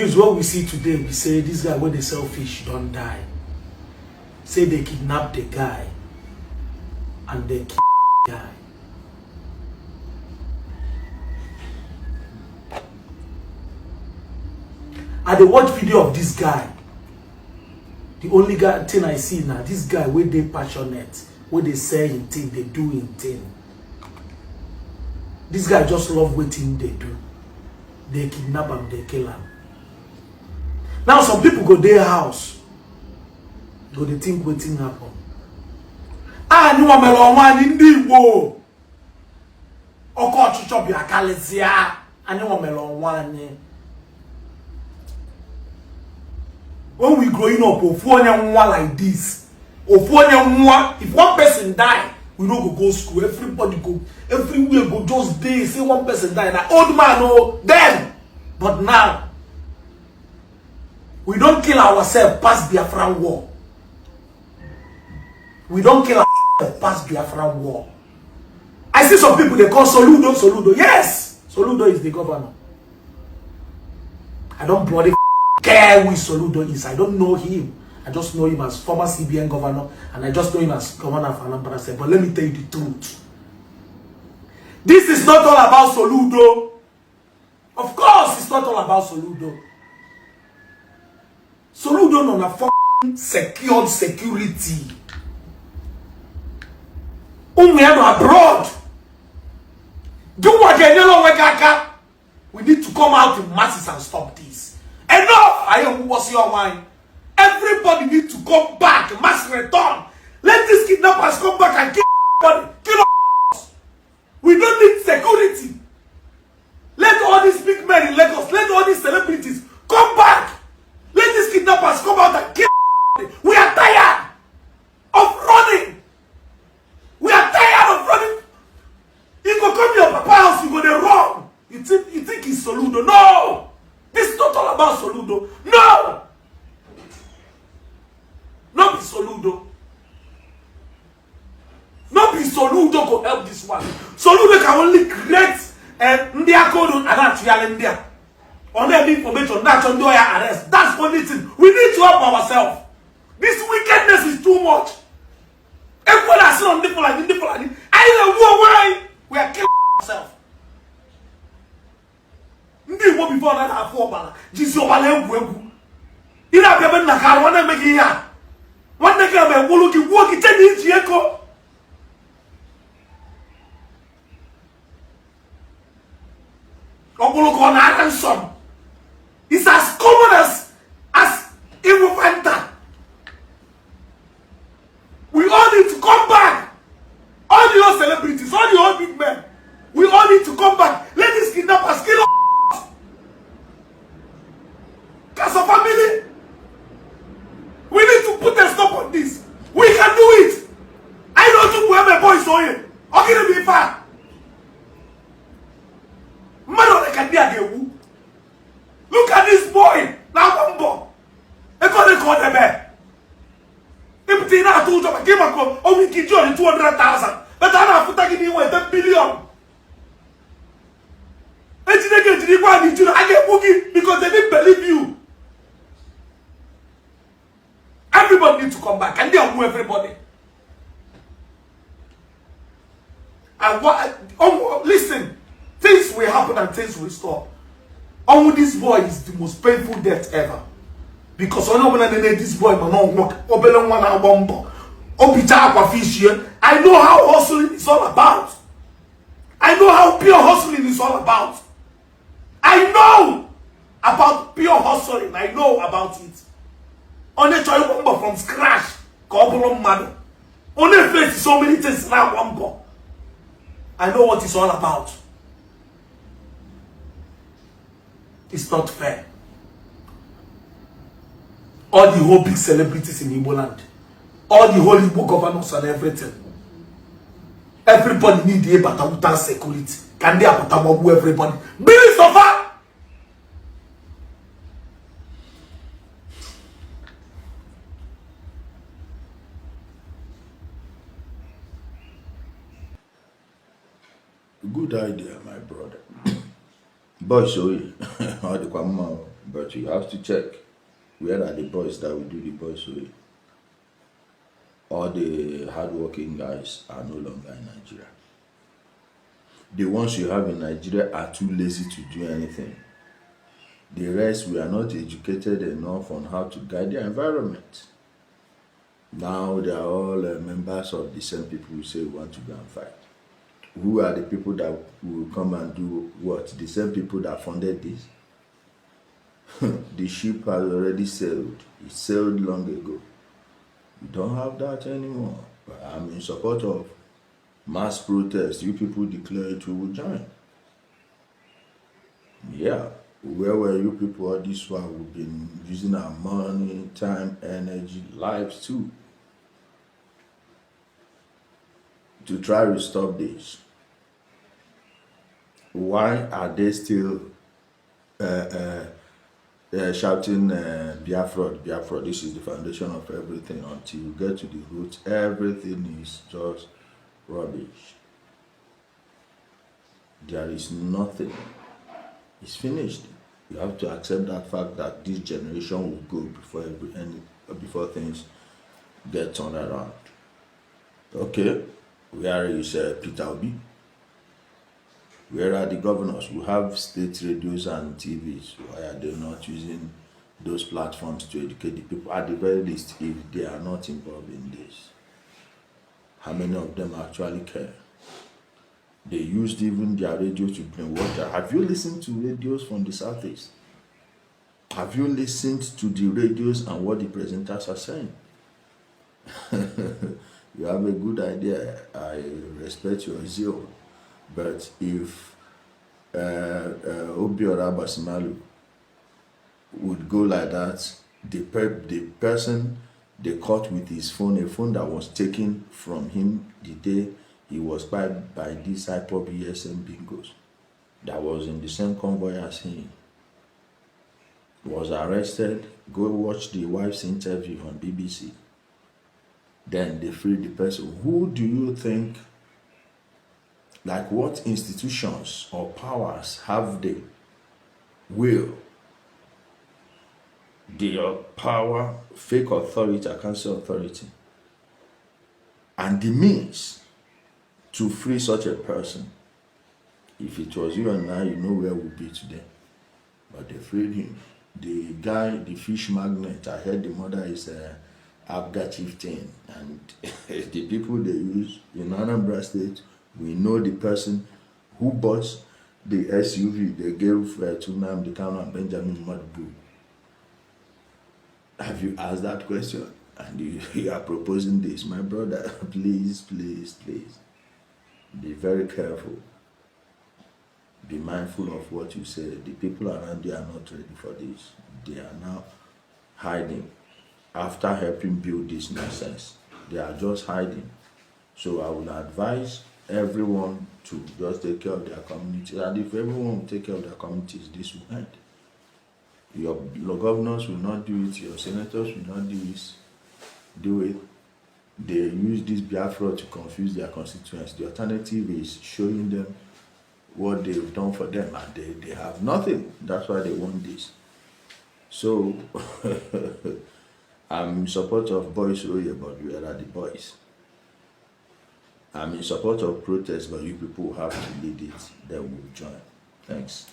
news what we see today, we say this guy when they sell fish don't die. Say they kidnap the guy and they kill the guy. I dey watch video of this guy. The only guy thing I see now, this guy where they passionate, where they say in thing, they do in thing. This guy just love waiting they do. They kidnap him, they kill him. Now some people go their house, go they think waiting happen. Ah, ni wamelo wani ndi Igbo. Oko chucho bi akalezia, ani wamelo wani. When we growing up, if like this, if one person die, we don't go school. Everybody go, everywhere go just day. Say one person die, that old man, oh, then. But now, we don't kill ourselves past Biafran war. We don't kill ourselves past Biafran war. I see some people they call Soludo. Yes, Soludo is the governor. I don't bloody care who Soludo is. I don't know him. I just know him as former CBN governor, and I just know him as governor of Anambra State. But let me tell you the truth. This is not all about Soludo. Of course, it's not all about Soludo. Soludo on a fucking secured security. Abroad. Do what we need to come out in masses and stop this. Enough! I am what's your wine. Everybody needs to come back. Mass return. Let these kidnappers come back and kill everybody. Kill us. We don't need security. Let all these big men in Lagos, let all these celebrities come back. Let these kidnappers come out and kill everybody. We are tired of running. We are tired of running. You go come to your papa house, you go there wrong. You think it's Soludo. No! This is not all about Soludo. No! Not be Soludo. Not be Soludo to help this one. Soludo can only create India code and actually India. Only information that's on your arrest. That's the only thing. We need to help ourselves. This wickedness is too much. Everyone has seen on different. I don't know why we are killing ourselves. Before that have four bala. Jesus Obale. Ina bebe na car one make here. One day come woloki walk it in Jieko. Obolo na ransom. It's as common as Igbo Fanta. We all need to come back. All the old celebrities, all the old big men. We all need to come back. Let these kidnappers kill us. As a family, we need to put a stop on this. We can do it. I don't think we have a boy so here. Okay, to be fair. Man, can be a look at this boy. Now, one boy. They call the bear. If they not told you, give a call. Oh, we give you 200,000. But I have to take it away 10 billion. I get boogie because they didn't believe you. Everybody needs to come back, and they will move everybody. And what? Listen, things will happen and things will stop. This boy is the most painful death ever, because this boy I know how hustling is all about. I know how pure hustling is all about. I know about pure hustling. I know about it. Only try one from scratch. Couple man. Only face so many things now one go. I know what it's all about. It's not fair. All the whole big celebrities in Igboland, all the whole Igbo governors and everything. Everybody need the Batamutan security. Can they Batamu everybody? Billy so far. Good idea, my brother. Boy, so But you have to check, where are the boys that will do the boys way? All the hardworking guys are no longer in Nigeria. The ones you have in Nigeria are too lazy to do anything. The rest, we are not educated enough on how to guide their environment. Now they are all members of the same people who say we want to go and fight. Who are the people that will come and do what? The same people that funded this? The ship has already sailed. It sailed long ago. We don't have that anymore. But I'm in support of mass protest. You people declare it, we will join. Yeah. Where were you people all this while? We've been using our money, time, energy, lives too, to try to stop this. Why are they still shouting Biafra, Biafra? This is the foundation of everything. Until you get to the root, everything is just rubbish. There is nothing. It's finished. You have to accept that fact that this generation will go before things get turned around. Okay, where is Peter Obi? Where are the governors? We have state radios and TVs. Why are they not using those platforms to educate the people? At the very least, if they are not involved in this, how many of them actually care? They used even their radio to bring water. Have you listened to radios from the Southeast? Have you listened to the radios and what the presenters are saying? You have a good idea. I respect your zeal. But if Obiora Basimalu would go like that, the person they caught with his phone, a phone that was taken from him the day he was by these hyper BSM bingos, that was in the same convoy as him, was arrested. Go watch the wife's interview on BBC. Then they freed the person. Who do you think, like what institutions or powers have they? Will the power, fake authority, I can't say authority, and the means to free such a person? If it was you and I, you know where we'd be today. But they freed him. The guy, the fish magnet, I heard the mother is Abga chieftain, and the people they use in Anambra State, we know the person who bought the SUV they gave to Nnamdi Kanu and Benjamin Madbu. Have you asked that question? And you are proposing this, my brother? Please, please, please, be very careful. Be mindful of what you say. The people around you are not ready for this. They are now hiding. After helping build this nonsense, they are just hiding. So I would advise everyone to just take care of their community. And if everyone will take care of their communities, this will end. Your governors will not do it. Your senators will not do it. They use this Biafra to confuse their constituents. The alternative is showing them what they've done for them, and they have nothing. That's why they want this. So I'm in support of boys, but where are the boys? I'm in support of protest, but you people have to lead it. Then we'll join. Thanks.